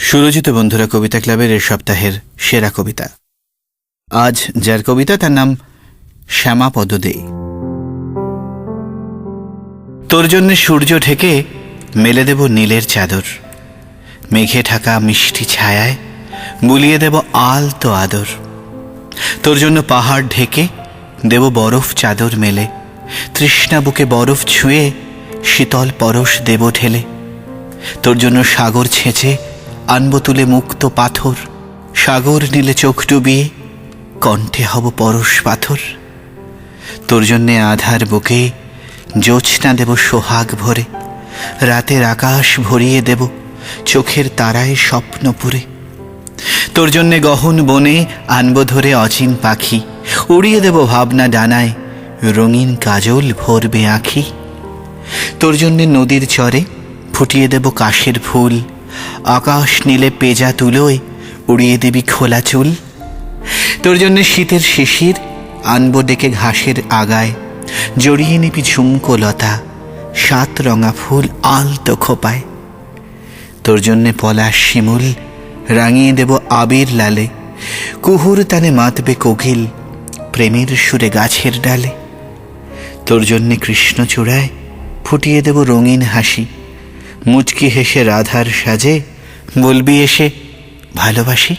সুরজিত বন্ধুরা কবিতা ক্লাবের এই সপ্তাহের সেরা কবিতা। আজ যার কবিতা তার নাম শ্যামাপদ দে। তোর জন্যে সূর্য ঢেকে মেলে দেব নীলের চাদর, মেঘে ঢাকা মিষ্টি ছায়ায় বুলিয়ে দেব আলতো আদর। তোর জন্য পাহাড় ঢেকে দেব বরফ চাদর মেলে, তৃষ্ণা বুকে বরফ ছুঁয়ে শীতল পরশ দেব ঢেলে। তোর জন্য সাগর ছেঁচে আনব তুলে মুক্ত পাথর, সাগর নীলে চোখ ডুবিয়ে কণ্ঠে হব পরশ পাথর। তোর জন্যে আধার বুকে জোছনা দেব সোহাগ ভরে, রাতের আকাশ ভরিয়ে দেব চোখের তারায় স্বপ্ন পুরে। তোর জন্যে গহন বনে আনব ধরে অচিন পাখি, উড়িয়ে দেব ভাবনা ডানায় রঙিন কাজল ভরবে আঁখি। তোর জন্যে নদীর চরে ফুটিয়ে দেব কাশের ফুল, আকাশ নীলে পেজা তুলোয় উড়িয়ে দেবি খোলা চুল। তোর জন্যে শীতের শিশির আনব ডেকে ঘাসের আগায়, জড়িয়ে নিবি ঝুমকো লতা সাত রঙা ফুল আলতো খোপায়। তোর জন্যে পলাশ শিমুল রাঙিয়ে দেব আবির লালে, কুহুর তানে মাতবে কোকিল প্রেমের সুরে গাছের ডালে। তোর জন্যে কৃষ্ণচূড়ায় ফুটিয়ে দেব রঙিন হাসি, মুচকি হেসে রাধার সাজে বলবি এসে ভালোবাসি।